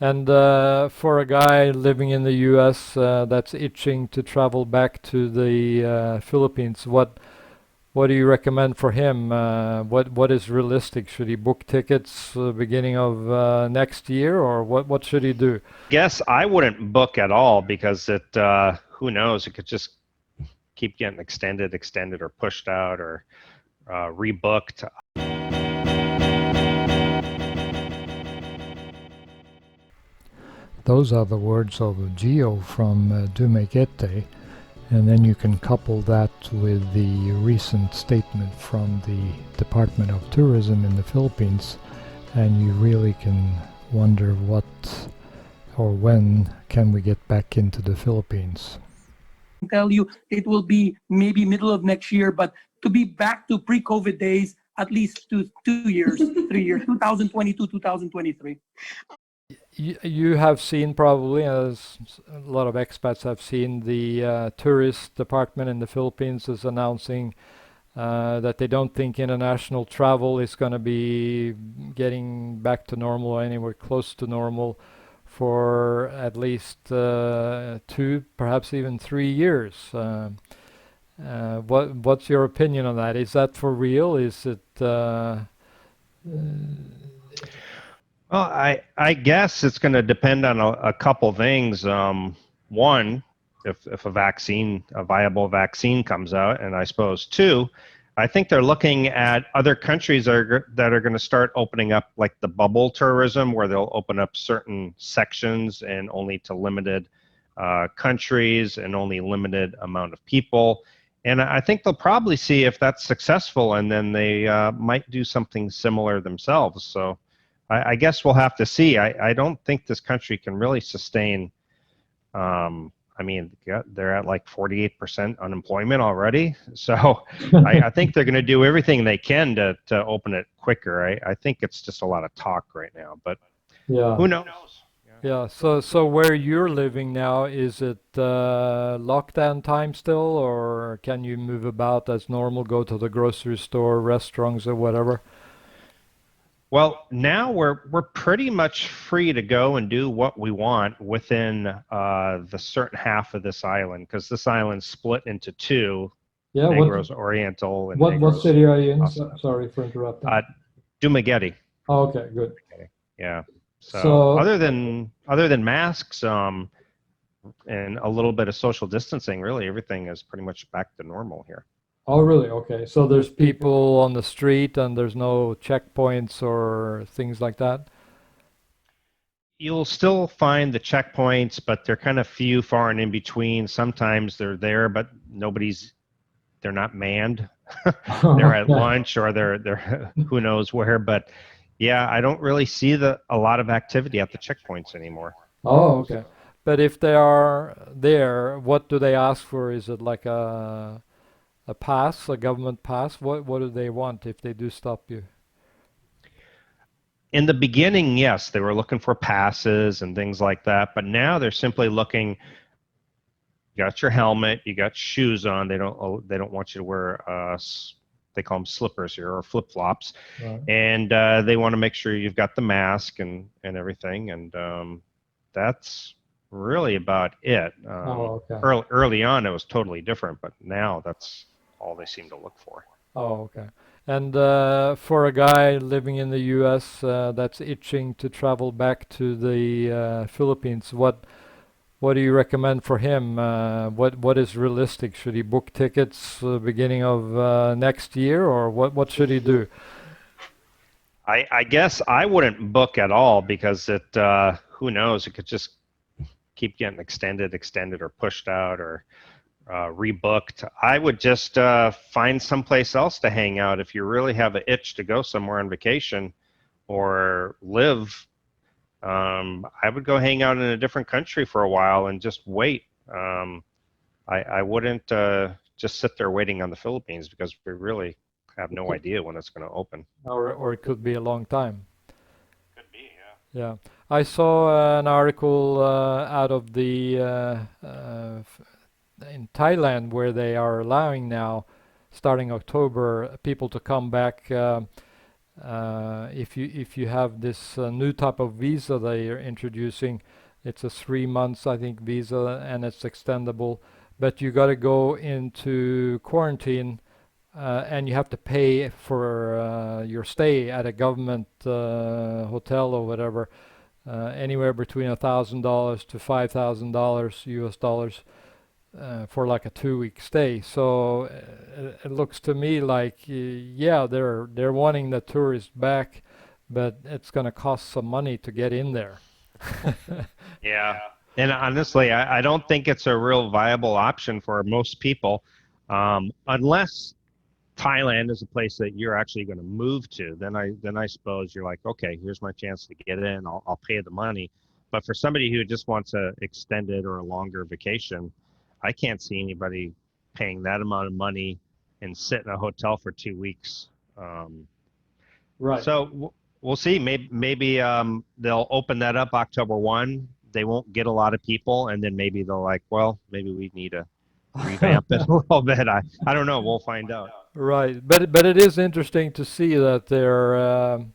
And for a guy living in the U.S. That's itching to travel back to the Philippines, what do you recommend for him? What is realistic? Should he book tickets beginning of next year, or what should he do? Guess I wouldn't book at all because who knows, it could just keep getting extended or pushed out or rebooked. Those are the words of Gio from Dumaguete, and then you can couple that with the recent statement from the Department of Tourism in the Philippines, and you really can wonder what or when can we get back into the Philippines. Tell you it will be maybe middle of next year, but to be back to pre-COVID days, at least 2 years, 3 years, 2022, 2023. You have seen probably, as a lot of expats have seen, the tourist department in the Philippines is announcing that they don't think international travel is going to be getting back to normal or anywhere close to normal for at least 2, perhaps even 3 years. What's your opinion on that? Is that for real? Is it? Well, I guess it's going to depend on a couple things. One, if a viable vaccine comes out, and I suppose two, I think they're looking at other countries that are going to start opening up, like the bubble tourism, where they'll open up certain sections and only to limited countries and only limited amount of people. And I think they'll probably see if that's successful, and then they might do something similar themselves. So I guess we'll have to see. I don't think this country can really sustain. I mean, they're at like 48% unemployment already. So I think they're going to do everything they can to open it quicker. I think it's just a lot of talk right now, but Yeah. who knows? Yeah. So where you're living now, is it lockdown time still, or can you move about as normal, go to the grocery store, restaurants, or whatever? Well, now we're pretty much free to go and do what we want within the certain half of this island, because this island's split into two: Yeah. Negros Oriental and What Negros city are you in? Occidental. Sorry for interrupting. Dumaguete. Oh, okay, good. Yeah. So So, other than masks, and a little bit of social distancing, really everything is pretty much back to normal here. oh, really? Okay. So there's people on the street and there's no checkpoints or things like that? You'll still find the checkpoints, but they're kind of few, far, and in between. Sometimes they're there, but they're not manned. They're at lunch or they're who knows where. But yeah, I don't really see a lot of activity at the checkpoints anymore. Oh, okay. But if they are there, what do they ask for? Is it like a pass, a government pass? What do they want if they do stop you? In the beginning, yes, they were looking for passes and things like that, but now they're simply looking. You got your helmet, you got shoes on. They don't want you to wear they call them slippers here, or flip flops, Right. and they want to make sure you've got the mask and everything, and that's really about it. Oh, okay. Early on, it was totally different, but now that's all they seem to look for. Oh, okay. And for a guy living in the U.S. That's itching to travel back to the Philippines, what do you recommend for him? What is realistic? Should he book tickets beginning of next year, or what should he do? I guess I wouldn't book at all because who knows, it could just keep getting extended or pushed out or rebooked. I would just find someplace else to hang out if you really have an itch to go somewhere on vacation or live. I would go hang out in a different country for a while and just wait. I wouldn't just sit there waiting on the Philippines because we really have no idea when it's going to open. Or it could be a long time. Could be, Yeah. I saw an article out of the in Thailand, where they are allowing now, starting October, people to come back If you have this new type of visa they are introducing, it's a 3 months I think visa and it's extendable, but you got to go into quarantine and you have to pay for your stay at a government hotel or whatever, anywhere between $1,000 to $5,000 US dollars for like a 2 week stay. So it looks to me like yeah, they're wanting the tourists back, but it's going to cost some money to get in there. Yeah. And honestly, I don't think it's a real viable option for most people, unless Thailand is a place that you're actually going to move to. Then I suppose you're like, okay, here's my chance to get in. I'll pay the money. But for somebody who just wants a extended or a longer vacation, I can't see anybody paying that amount of money and sit in a hotel for 2 weeks. Um, Right. so we'll see. Maybe they'll open that up October 1. They won't get a lot of people, and then maybe they'll like, well, maybe we need to revamp it a little bit. I don't know. We'll find out. Right, but it is interesting to see that they're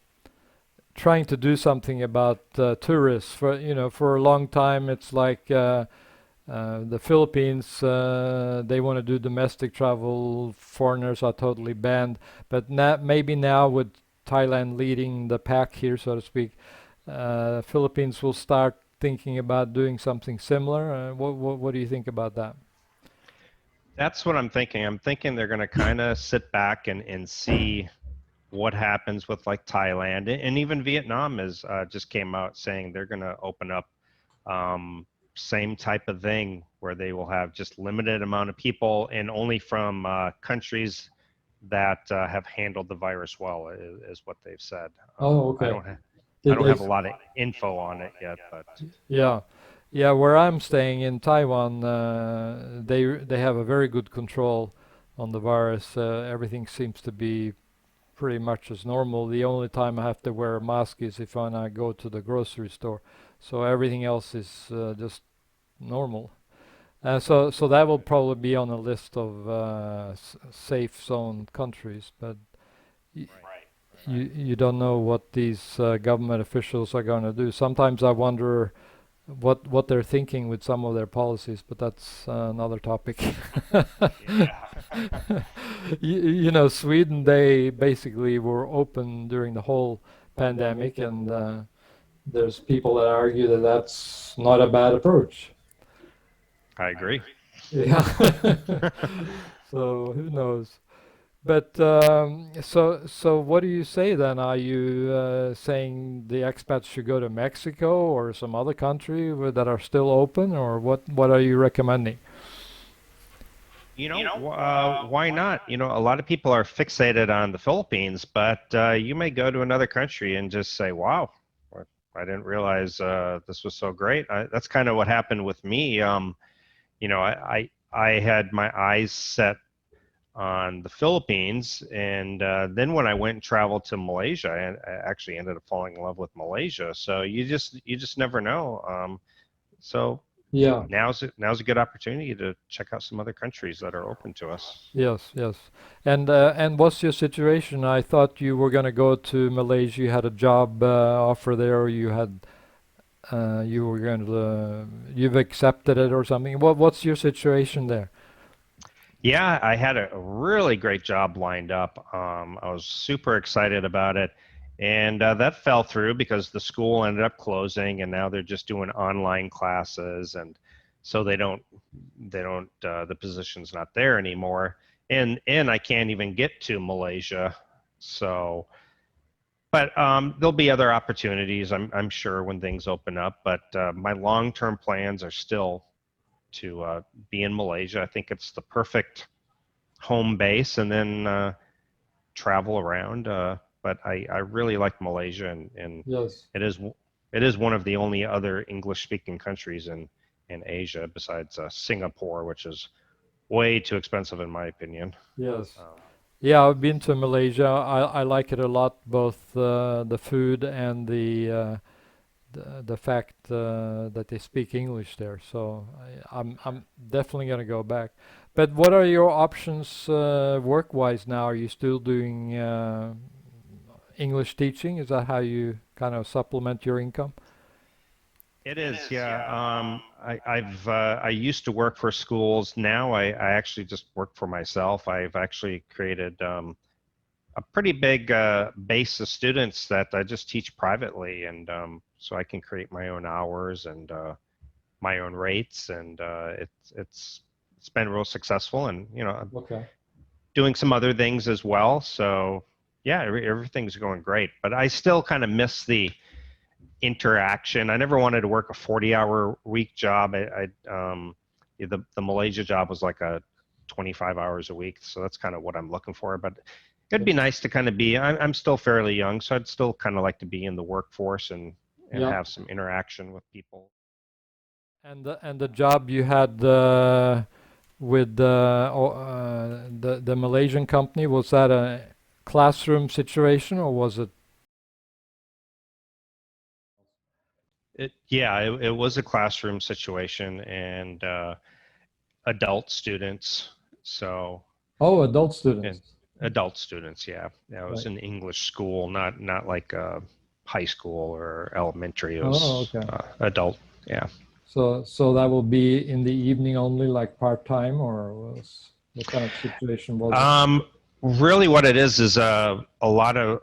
trying to do something about tourists. For a long time, it's like the Philippines. They want to do domestic travel. Foreigners are totally banned. But maybe now with Thailand leading the pack here, so to speak, Philippines will start thinking about doing something similar. What do you think about that? That's what I'm thinking. I'm thinking they're going to kind of sit back and see what happens with like Thailand and even Vietnam is just came out saying they're going to open up, same type of thing where they will have just limited amount of people and only from countries that have handled the virus well is what they've said. Oh, I okay. don't ha- I Did don't they? have a lot of info on it yet, but Yeah, yeah. Where I'm staying in Taiwan, they have a very good control on the virus. Everything seems to be pretty much as normal. The only time I have to wear a mask is if I go to the grocery store. So everything else is just normal. So that will probably be on a list of safe zone countries, but y- you don't know what these government officials are going to do. Sometimes I wonder what they're thinking with some of their policies, but that's another topic. Sweden, they basically were open during the whole pandemic, and there's people that argue that that's not a bad approach. I agree. Yeah. So who knows? But so what do you say then? Are you saying the expats should go to Mexico or some other country that are still open, or what are you recommending? Why not? A lot of people are fixated on the Philippines, but you may go to another country and just say, wow, I didn't realize this was so great. That's kind of what happened with me. I had my eyes set on the Philippines, and then when I went and traveled to Malaysia, I actually ended up falling in love with Malaysia. So you just never know. So Yeah. now's a good opportunity to check out some other countries that are open to us. Yes, yes. And what's your situation? I thought you were gonna go to Malaysia. You had a job offer there, or you were going to you've accepted it or something. What's your situation there? Yeah, I had a really great job lined up. I was super excited about it, and that fell through because the school ended up closing, and now they're just doing online classes, and so they don't the position's not there anymore, and I can't even get to Malaysia, so. But there'll be other opportunities, I'm sure, when things open up. But my long-term plans are still to be in Malaysia. I think it's the perfect home base, and then travel around. But I really like Malaysia, and Yes. it is one of the only other English-speaking countries in Asia besides Singapore, which is way too expensive in my opinion. Yes. Um, Yeah, I've been to Malaysia. I like it a lot, both the food and the fact that they speak English there. So I'm definitely gonna go back. But what are your options work-wise now? Are you still doing English teaching? Is that how you kind of supplement your income? It is, yeah. I used to work for schools. Now I actually just work for myself. I've actually created a pretty big base of students that I just teach privately, and so I can create my own hours and my own rates, and it's been real successful, and I'm Okay. doing some other things as well. So yeah, everything's going great, but I still kind of miss the interaction. I never wanted to work a 40-hour week job. The Malaysia job was like a 25 hours a week, so that's kind of what I'm looking for. But it'd be nice to kind of be. I'm still fairly young, so I'd still kind of like to be in the workforce and Yeah. have some interaction with people. And the job you had with the Malaysian company, was that a classroom situation or was it? It was a classroom situation and adult students. So Oh, adult and students. adult students, yeah. Yeah, it was Right. an English school, not like high school or elementary. It Oh, was okay. adult, yeah. So that will be in the evening only, like part-time, or what kind of situation was it? Really, what it is a lot of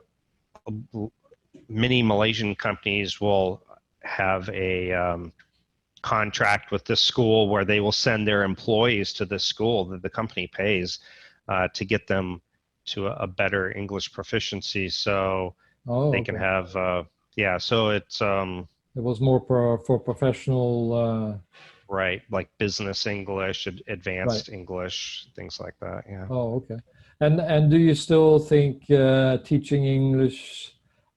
many Malaysian companies will have a contract with this school where they will send their employees to this school that the company pays to get them to a better English proficiency, so Oh, they can okay. have yeah. So it's It was more for professional, right, like business English, right. advanced English, things like that. Yeah. Oh, okay. And do you still think teaching English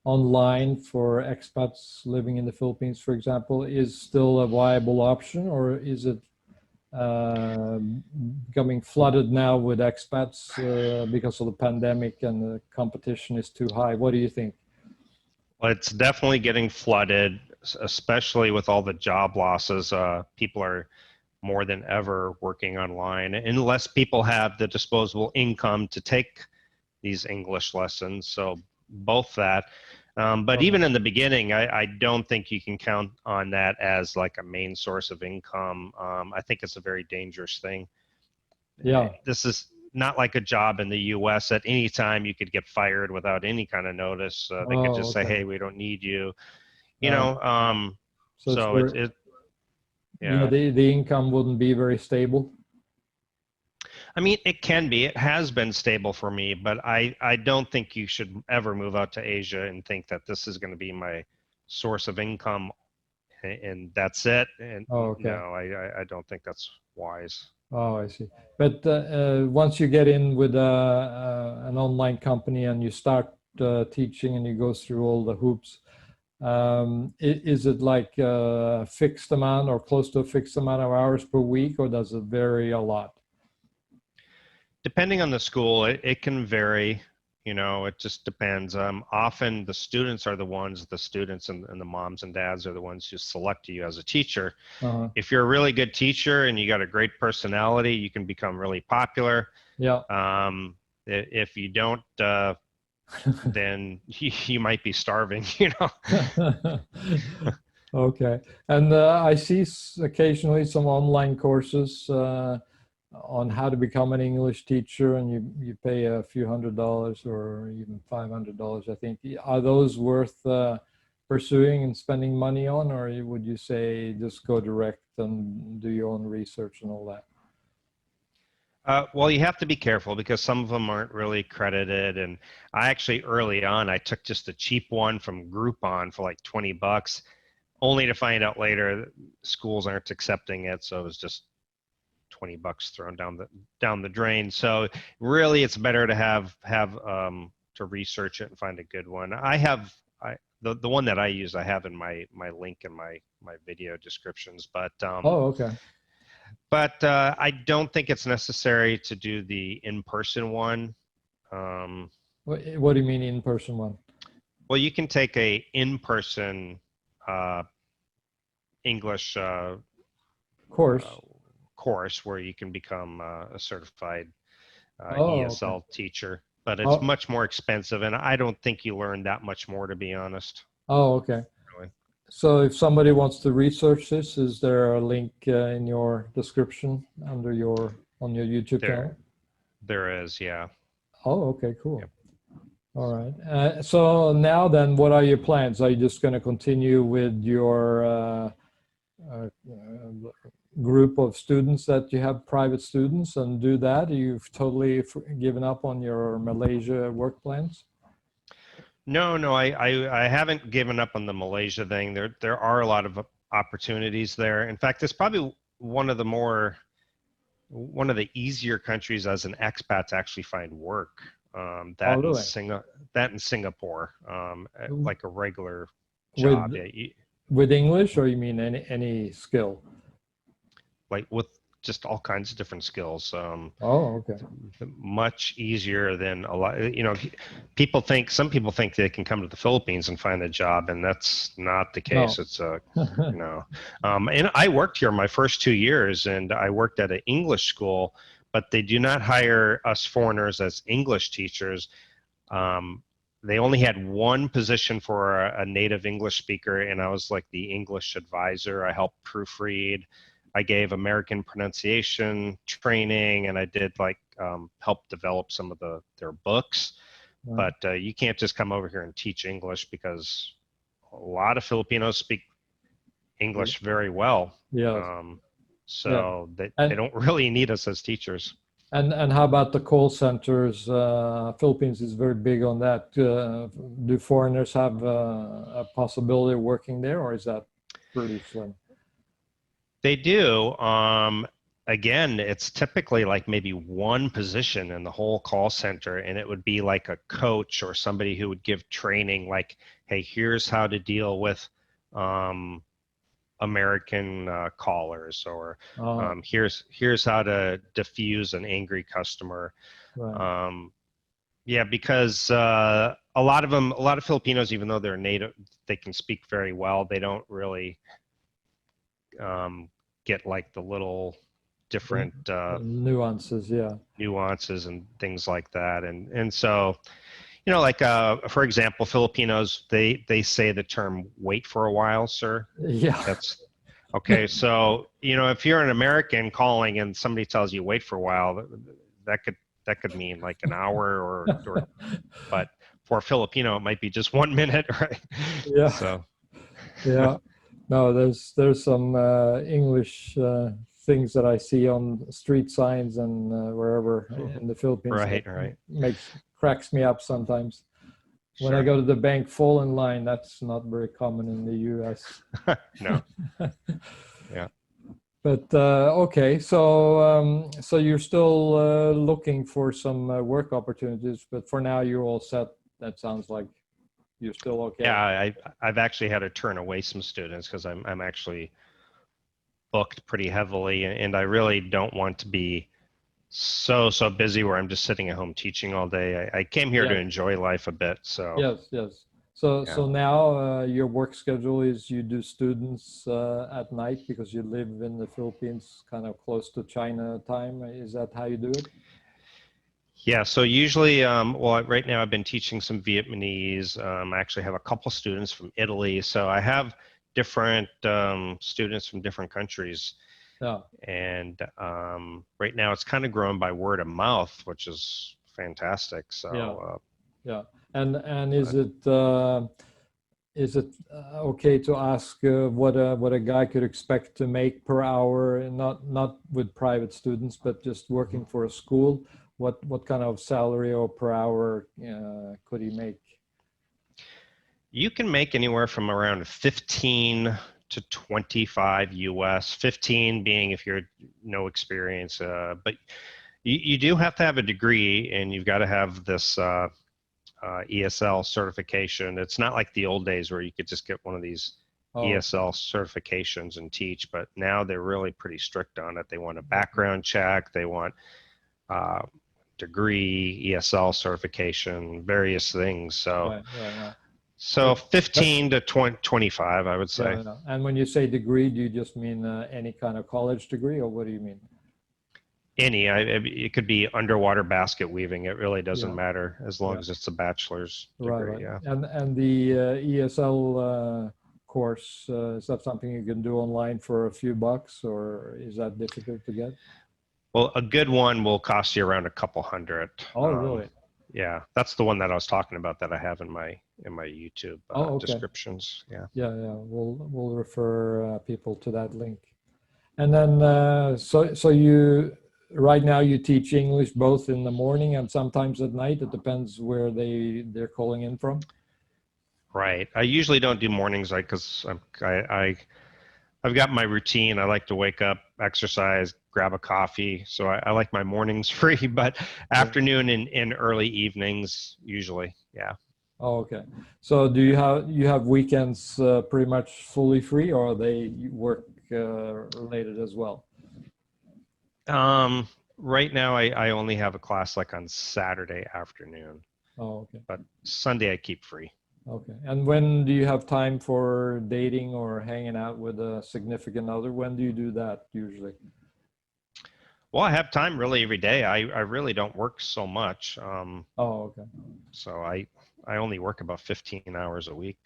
online for expats living in the Philippines, for example, is still a viable option, or is it uh, becoming flooded now with expats because of the pandemic and the competition is too high? What do you think? Well, it's definitely getting flooded, especially with all the job losses. People are more than ever working online, unless people have the disposable income to take these English lessons. So both that. But Oh, even in the beginning, I don't think you can count on that as like a main source of income. I think it's a very dangerous thing. yeah. This is not like a job in the US. At any time you could get fired without any kind of notice. They could Oh, just say, okay. hey, we don't need you. You Uh, know, so it's so very, yeah, yeah. the income wouldn't be very stable. I mean, it can be. It has been stable for me, but I don't think you should ever move out to Asia and think that this is going to be my source of income and that's it. And Oh, okay. no, I don't think that's wise. Oh, I see. But once you get in with an online company and you start teaching and you go through all the hoops, is it like a fixed amount or close to a fixed amount of hours per week, or does it vary a lot? Depending on the school, it can vary. It just depends. Often the students are the students and the moms and dads are the ones who select you as a teacher. Uh-huh. If you're a really good teacher and you got a great personality, you can become really popular. Yeah. If you don't, then you might be starving. Okay. And I see occasionally some online courses on how to become an English teacher, and you pay a few $100s or even $500, I think. Are those worth pursuing and spending money on, or would you say just go direct and do your own research and all that? Well, you have to be careful because some of them aren't really credited. And I actually early on, I took just a cheap one from Groupon for like $20, only to find out later that schools aren't accepting it. So it was just $20 thrown down the drain. So really, it's better to have to research it and find a good one. The one that I use, I have in my link in my video descriptions, Oh, okay. but I don't think it's necessary to do the in-person one. What do you mean in-person one? Well, you can take a in-person uh, English Course. course where you can become a certified Oh, okay. ESL teacher. but it's much more expensive, and I don't think you learn that much more, to be honest. Oh, okay. Really. So if somebody wants to research this, is there a link in your description under on your YouTube channel? There is, yeah. Oh, okay, cool. Yep. All right. So now then, what are your plans? Are you just going to continue with your group of students that you have, private students, and do that? You've totally given up on your Malaysia work plans? No, I haven't given up on the Malaysia thing. There are a lot of opportunities there. In fact, it's probably one of the easier countries as an expat to actually find work. That in Singapore, like a regular job. With English, or you mean any skill? Like with just all kinds of different skills. Oh, okay. Much easier than a lot. Some people think they can come to the Philippines and find a job, and that's not the case. No. It's and I worked here my first 2 years, and I worked at an English school, but they do not hire us foreigners as English teachers. They only had one position for a native English speaker, and I was like the English advisor. I helped proofread. I gave American pronunciation training, and I did help develop some of their books. Right. But you can't just come over here and teach English, because a lot of Filipinos speak English very well. Yeah. They don't really need us as teachers. And how about the call centers? Philippines is very big on that. Do foreigners have a possibility of working there, or is that pretty slim? They do. Again, it's typically like maybe one position in the whole call center, and it would be like a coach or somebody who would give training, like, hey, here's how to deal with American callers, or here's how to diffuse an angry customer. Right. Because a lot of Filipinos, even though they're native, they can speak very well. They don't really get like the little different nuances and things like that, and so for example, Filipinos, they say the term "wait for a while, sir." Yeah, that's okay. So if you're an American calling and somebody tells you wait for a while, that could mean like an hour or but for a Filipino it might be just 1 minute, right? Yeah. So yeah. No, there's some English things that I see on street signs and wherever in the Philippines. Right. Cracks me up sometimes. When I go to the bank, fall in line. That's not very common in the U.S. No. Yeah. But okay, so you're still looking for some work opportunities, but for now you're all set. That sounds like you're still okay. Yeah, I've actually had to turn away some students because I'm actually booked pretty heavily, and I really don't want to be so busy where I'm just sitting at home teaching all day. I came here to enjoy life a bit. So yes. So now your work schedule is you do students at night because you live in the Philippines, kind of close to China time. Is that how you do it? Yeah, so usually, right now I've been teaching some Vietnamese. I actually have a couple students from Italy. So I have different students from different countries. Yeah. And right now it's kind of grown by word of mouth, which is fantastic. So yeah. And is it okay to ask what a guy could expect to make per hour, not with private students, but just working for a school? What kind of salary or per hour could he make? You can make anywhere from around 15 to 25 US, 15 being if you're no experience, but you do have to have a degree, and you've got to have this ESL certification. It's not like the old days where you could just get one of these ESL certifications and teach, but now they're really pretty strict on it. They want a background check, they want degree, ESL certification, various things. So right. So 15 to 25, I would say. And when you say degree, do you just mean any kind of college degree, or what do you mean? It could be underwater basket weaving. It really doesn't Yeah. matter as long Yeah. as it's a bachelor's Right, degree. right. Yeah. And the ESL course, is that something you can do online for a few bucks, or is that difficult to get? Well, a good one will cost you around a couple hundred. Oh, really? Yeah, that's the one that I was talking about that I have in my YouTube Oh, okay. descriptions. Yeah. Yeah, yeah. We'll refer people to that link. And then, so you right now you teach English both in the morning and sometimes at night. It depends where they're calling in from. Right. I usually don't do mornings, like, because I've got my routine. I like to wake up, exercise, grab a coffee. So I like my mornings free, but afternoon and early evenings usually. Yeah. Oh, okay. So do you have weekends pretty much fully free, or they work related as well? Right now I only have a class like on Saturday afternoon, Oh, okay. but Sunday I keep free. Okay. And when do you have time for dating or hanging out with a significant other? When do you do that usually? Well, I have time really every day. I really don't work so much. Oh, okay. So I only work about 15 hours a week.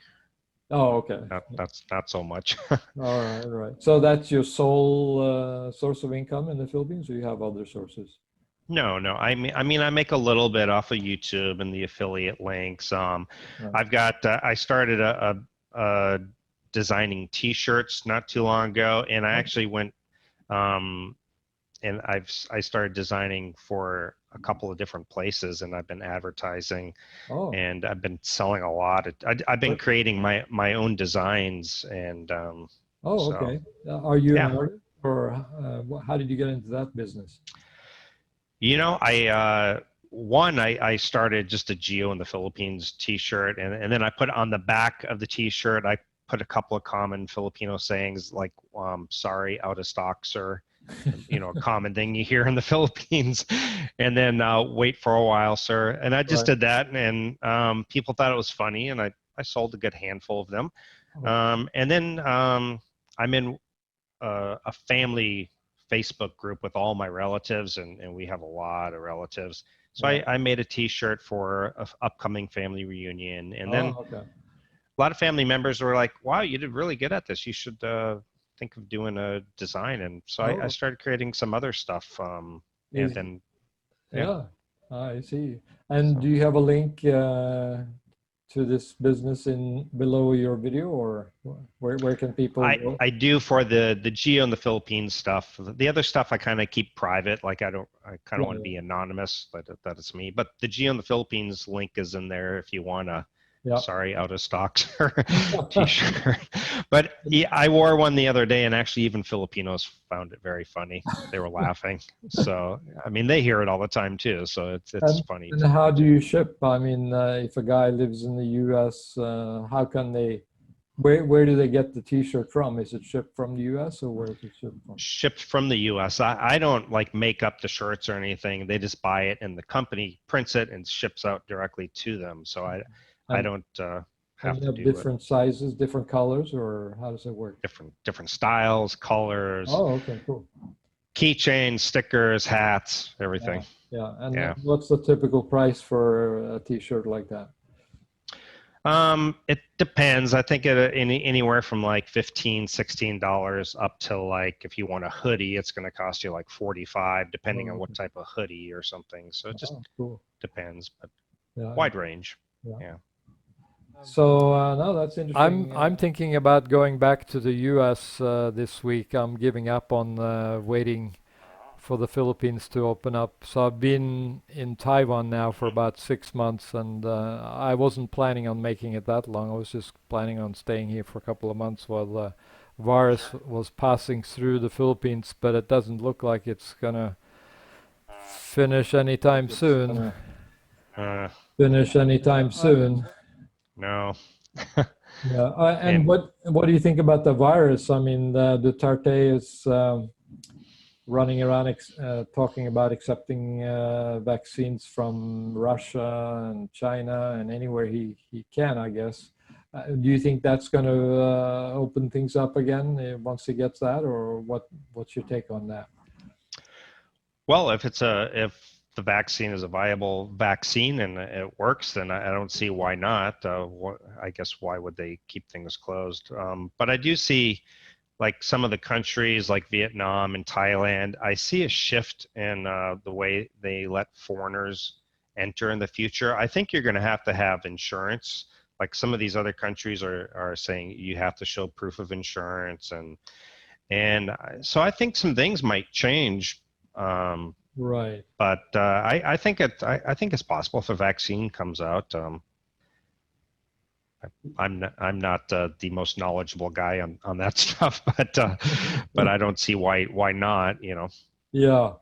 Oh, okay. That's not so much. All right, all right. So that's your sole source of income in the Philippines, or you have other sources? No. I make a little bit off of YouTube and the affiliate links. Right. I started a designing T-shirts not too long ago, and I actually went um, and I started designing for a couple of different places, and I've been advertising, Oh, and I've been selling a lot. I've been creating my own designs, and oh, so okay. Are you an yeah. artist, or how did you get into that business? You know, I started just a Geo in the Philippines T-shirt, and then I put on the back of the T-shirt, I put a couple of common Filipino sayings like "Sorry, out of stock, sir." A common thing you hear in the Philippines, and then "Wait for a while, sir." And I just Right. did that, and people thought it was funny, and I sold a good handful of them. And then I'm in a family Facebook group with all my relatives, and we have a lot of relatives. So Yeah. I made a T-shirt for an upcoming family reunion, and then Oh, okay. a lot of family members were like, "Wow, you did really good at this. You should think of doing a design." And so I Oh, started creating some other stuff, and is then yeah. yeah. I see. And So do you have a link to this business in below your video, or where can people go? I do for the Geo and the Philippines stuff. The other stuff I kind of keep private. Like I kind of Yeah, want to be anonymous that it's me. But the Geo and the Philippines link is in there if you want to. yeah. Sorry, out of stock T-shirt. But yeah, I wore one the other day, and actually even Filipinos found it very funny. They were laughing. So I mean, they hear it all the time too. So it's And, funny and to how me do too. you ship? I mean, if a guy lives in the US, how can where do they get the T-shirt from? Is it shipped from the US, or where is it shipped from? Shipped from the US. I don't like make up the shirts or anything. They just buy it, and the company prints it and ships out directly to them. So I And don't and have you to have do it. different sizes, different colors, or how does it work? Different styles, colors, Oh, okay, cool. keychains, stickers, hats, Yeah, everything. yeah. And Yeah. what's the typical price for a T-shirt like that? It depends. I think anywhere from like $15, $16 up to, like, if you want a hoodie, it's going to cost you like 45, depending on Oh, what okay. type of hoodie or something. So it just Oh, cool. depends, but Yeah, wide range. yeah. Yeah. So no, that's interesting. I'm thinking about going back to the U.S. This week. I'm giving up on waiting for the Philippines to open up. So I've been in Taiwan now for about 6 months, and I wasn't planning on making it that long. I was just planning on staying here for a couple of months while the virus was passing through the Philippines, but it doesn't look like it's gonna finish anytime soon. Uh, Finish anytime soon. no. Yeah, and And what do you think about the virus? I mean, Duterte is running around talking about accepting vaccines from Russia and China and anywhere he can, I guess. Do you think that's going to open things up again once he gets that, or what's your take on that? Well, if the vaccine is a viable vaccine and it works, then I don't see why not. I guess why would they keep things closed? But I do see like some of the countries like Vietnam and Thailand, I see a shift in the way they let foreigners enter in the future. I think you're going to have insurance. Like some of these other countries are saying you have to show proof of insurance, so I think some things might change. Right. But I think I think it's possible if a vaccine comes out. I'm not the most knowledgeable guy on that stuff, but I don't see why not. You know. Yeah.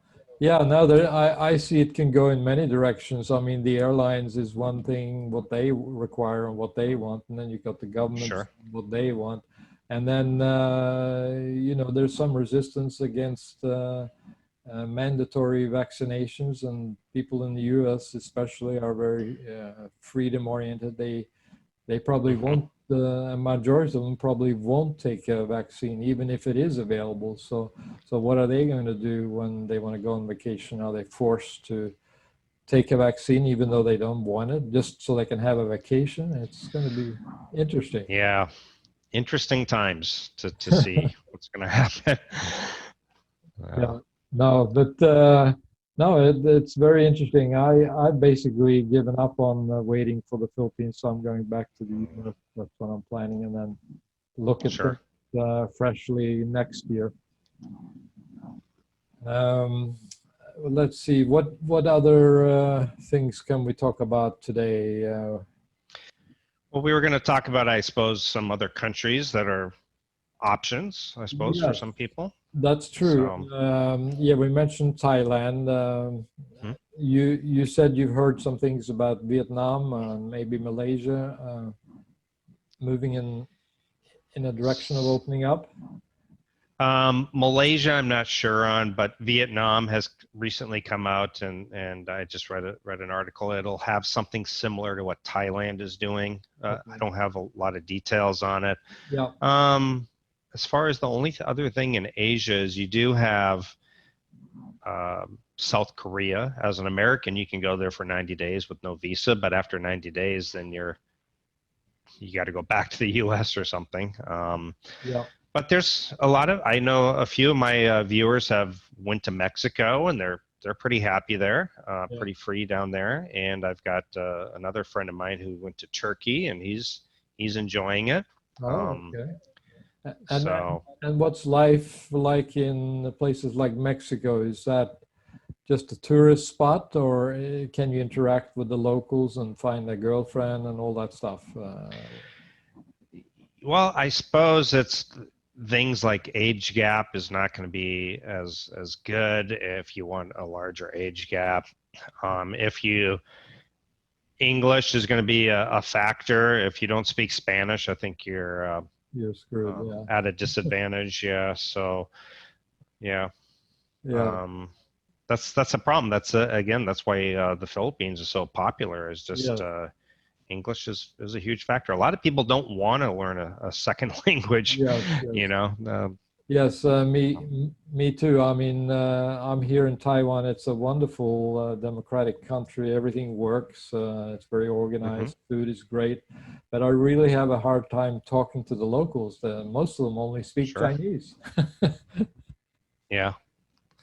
Yeah, no, I see it can go in many directions. I mean, the airlines is one thing, what they require and what they want, and then you've got the governments, Sure. what they want. And then, there's some resistance against mandatory vaccinations, and people in the US especially are very freedom oriented. They probably Hmm. won't, a majority of them probably won't take a vaccine, even if it is available. So what are they going to do when they want to go on vacation? Are they forced to take a vaccine even though they don't want it, just so they can have a vacation? It's going to be interesting. Yeah. Interesting times to see what's going to happen. Uh, Yeah, no, but no, it's very interesting. I've basically given up on waiting for the Philippines, so I'm going back to the US. That's what I'm planning, and then look at things sure. freshly next year. Um, let's see, what other things can we talk about today? Well, we were going to talk about, I suppose, some other countries that are options, I suppose, for Yes, some people. that's true. So, Yeah, we mentioned Thailand. hmm. You said you've heard some things about Vietnam and maybe Malaysia moving in a direction of opening up. Malaysia, I'm not sure on, but Vietnam has recently come out, and I just read an article. It'll have something similar to what Thailand is doing. I Okay. don't have a lot of details on it. Yeah. As far as the only other thing in Asia is you do have South Korea. As an American, you can go there for 90 days with no visa, but after 90 days, then you got to go back to the U.S. or something. Yeah. But there's a lot of, I know a few of my viewers have went to Mexico, and they're pretty happy there, Yeah. pretty free down there. And I've got another friend of mine who went to Turkey, and he's enjoying it. Oh, okay. And So and what's life like in places like Mexico? Is that just a tourist spot, or can you interact with the locals and find a girlfriend and all that stuff? well, I suppose it's things like age gap is not going to be as good if you want a larger age gap. If you English is going to be a factor. If you don't speak Spanish, I think you're You're screwed. Yeah. at a disadvantage. Yeah. So yeah, Yeah. um, that's a problem. Again, that's why the Philippines is so popular. Is just Yeah. English is a huge factor. A lot of people don't want to learn a second language. Yes. You Yes. know. Yes, me too. I mean, I'm here in Taiwan. It's a wonderful democratic country. Everything works. It's very Mhm. organized. Food is great, but I really have a hard time talking to the locals. Most of them only speak Sure. Chinese. Yeah.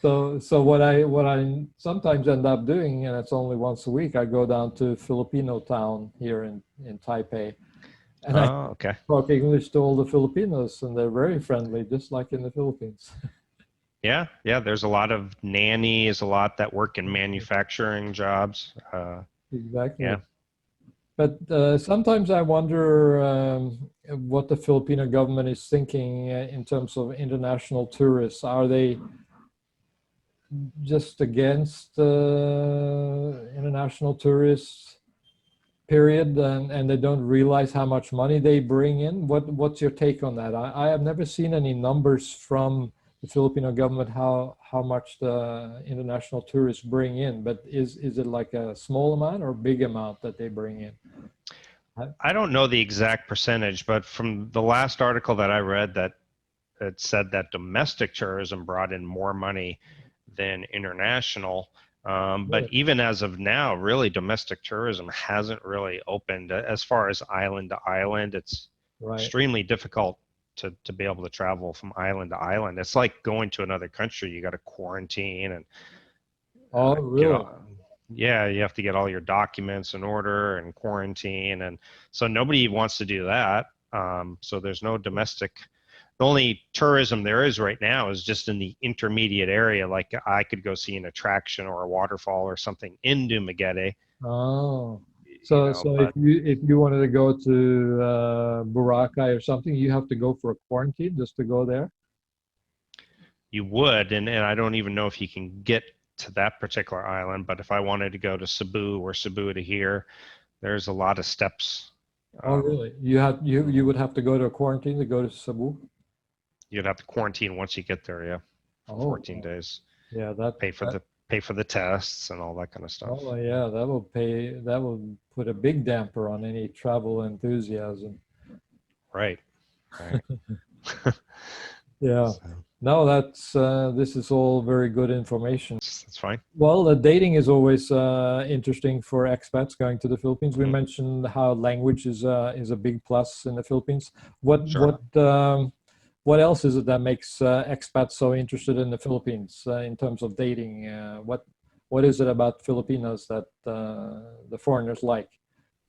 So what I sometimes end up doing, and it's only once a week, I go down to Filipino town here in Taipei, and I Oh, okay. talk English to all the Filipinos, and they're very friendly, just like in the Philippines. Yeah, yeah. There's a lot of nannies, a lot that work in manufacturing jobs. Exactly. Yeah. But sometimes I wonder what the Filipino government is thinking in terms of international tourists. Are they just against international tourists, period, and they don't realize how much money they bring in? What's your take on that? I have never seen any numbers from the Filipino government how much the international tourists bring in, but is it like a small amount or big amount that they bring in? I don't know the exact percentage, but from the last article that I read, that it said that domestic tourism brought in more money than international. But Really? even as of now, really domestic tourism hasn't really opened. As far as island to island, it's Right. extremely difficult to be able to travel from island to island. It's like going to another country. You got to quarantine and Oh, get really? all, yeah, you have to get all your documents in order and quarantine. And so nobody wants to do that. So there's no domestic. The only tourism there is right now is just in the intermediate area. Like I could go see an attraction or a waterfall or something in Dumaguete, Oh, you so know, so but if you wanted to go to Boracay or something, you have to go for a quarantine just to go there? you would, and I don't even know if you can get to that particular island, but if I wanted to go to Cebu or Cebu to here, there's a lot of steps. Oh, Um, really? You would have to go to a quarantine to go to Cebu? you'd have to quarantine once you get there, yeah, for Oh, 14 days. yeah, that Pay for that the pay for the tests and all that kind of stuff. oh yeah, that will put a big damper on any travel enthusiasm. Right, right. Yeah. So No, this is all very good information. that's fine. Well, the dating is always interesting for expats going to the Philippines. We Mhm. mentioned how language is a big plus in the Philippines. What Sure. what else is it that makes expats so interested in the Philippines in terms of dating? What is it about Filipinos that the foreigners like?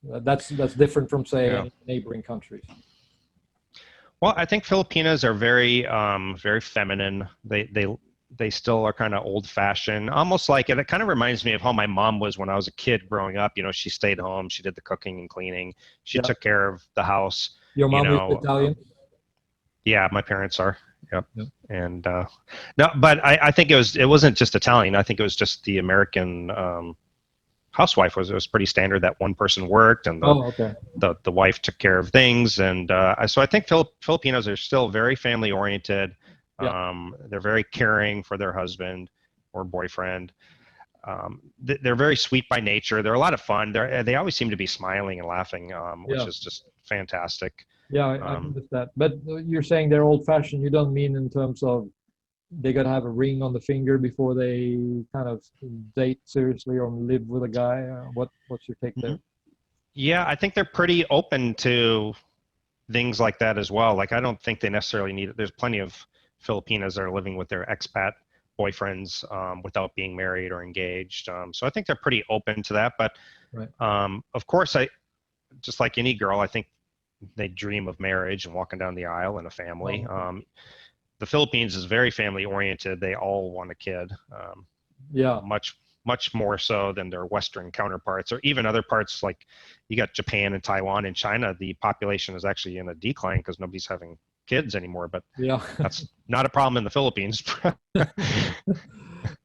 That's different from say Yeah. any neighboring countries. Well, I think Filipinas are very feminine. They still are kind of old-fashioned, almost like it. It kind of reminds me of how my mom was when I was a kid growing up. You know, she stayed home, she did the cooking and cleaning, she Yeah. took care of the house. Your You mom is know, Italian? yeah, my parents are. Yep. Yeah. And no, but I think it wasn't just Italian. I think it was just the American housewife was it was pretty standard that one person worked and Oh, okay. the wife took care of things. And so I think Filipinos are still very family oriented. Yeah. They're very caring for their husband or boyfriend. They're very sweet by nature. They're a lot of fun. They always seem to be smiling and laughing, which Yeah. is just fantastic. Yeah, I Um, noticed that. But you're saying they're old-fashioned. You don't mean in terms of they gotta have a ring on the finger before they kind of date seriously or live with a guy. What's your take there? yeah, I think they're pretty open to things like that as well. Like I don't think they necessarily need it. There's plenty of Filipinas that are living with their expat boyfriends without being married or engaged. So I think they're pretty open to that. But Right. of course, I just like any girl, I think they dream of marriage and walking down the aisle and a family. Oh, okay. The Philippines is very family oriented. They all want a kid, Yeah. much more so than their Western counterparts, or even other parts like you got Japan and Taiwan and China. The population is actually in a decline because nobody's having kids anymore. But Yeah. that's not a problem in the Philippines.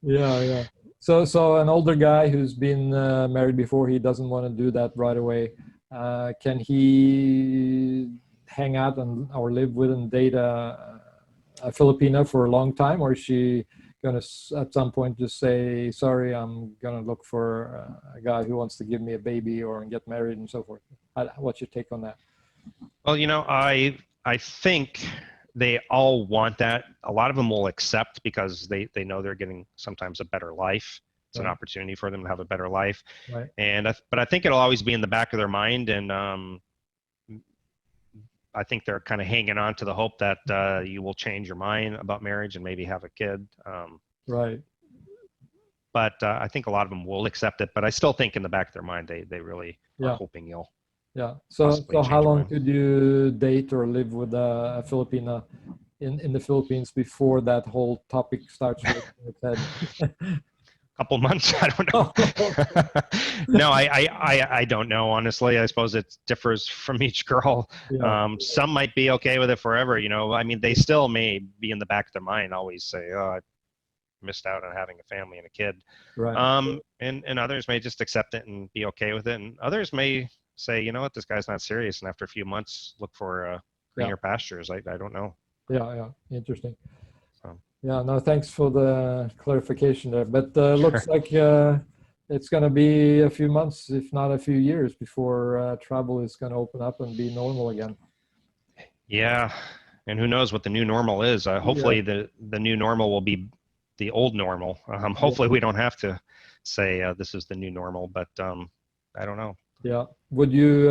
Yeah. Yeah. So an older guy who's been married before, he doesn't want to do that right away. Can he hang out and or live with and date a Filipina for a long time, or is she gonna at some point just say, "Sorry, I'm gonna look for a guy who wants to give me a baby or get married and so forth"? What's your take on that? Well, I think they all want that. A lot of them will accept because they know they're getting sometimes a better life. It's an Right. opportunity for them to have a better life. Right. But I think it'll always be in the back of their mind, and I think they're kind of hanging on to the hope that you will change your mind about marriage and maybe have a kid. Right. But I think a lot of them will accept it. But I still think in the back of their mind they really are Yeah. hoping you'll Yeah. possibly So how change your long mind. could you date or live with a Filipina in the Philippines before that whole topic starts raising its head? Couple months. I don't know. No, I don't know, honestly. I suppose it differs from each girl. Yeah. Some might be okay with it forever. I mean, they still may be in the back of their mind always say, oh, I missed out on having a family and a kid. Right. And others may just accept it and be okay with it. And others may say, you know what, this guy's not serious. And after a few months, look for greener pastures. I don't know. Yeah. Yeah. Interesting. So, Yeah, no, thanks for the clarification there. But sure. looks like it's going to be a few months, if not a few years, before travel is going to open up and be normal again. Yeah. And who knows what the new normal is. Hopefully the new normal will be the old normal. Hopefully we don't have to say this is the new normal, but I don't know. Yeah. Would you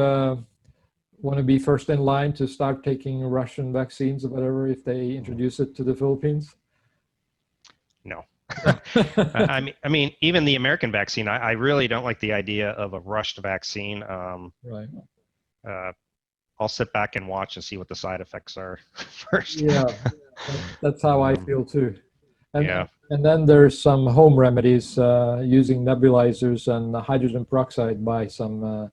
want to be first in line to start taking Russian vaccines or whatever if they introduce it to the Philippines? No. I mean, even the American vaccine, I really don't like the idea of a rushed vaccine. Right. I'll sit back and watch and see what the side effects are first. Yeah, that's how I feel too. And Yeah. and then there's some home remedies using nebulizers and hydrogen peroxide by some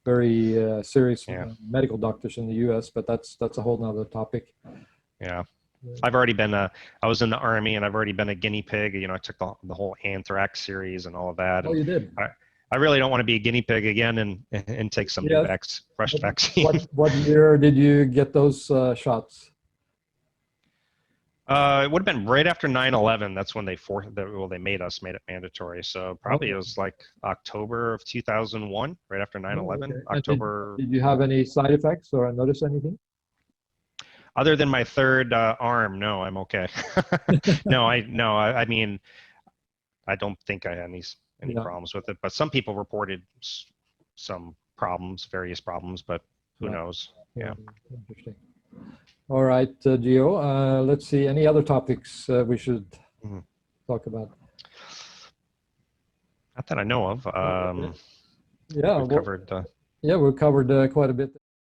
very serious Yeah. medical doctors in the U.S. But that's a whole nother topic. Yeah. I've already been I was in the Army, and I've already been a guinea pig. You know, I took the whole anthrax series and all of that. Oh, And you did? I really don't want to be a guinea pig again and take some new rushed vaccine. What year did you get those shots? It would have been right after 9/11. That's when they made it mandatory. So probably Okay. it was like October of 2001, right after 9/11. Okay. And October. Did you have any side effects or notice anything? Other than my third arm, no, I'm okay. I mean, I don't think I had any Yeah. problems with it. But some people reported some problems, various problems. But who Yeah. knows? Yeah. Interesting. All right, Gio. Let's see. Any other topics we should talk about? Not that I know of. Yeah, we covered. yeah, we covered quite a bit.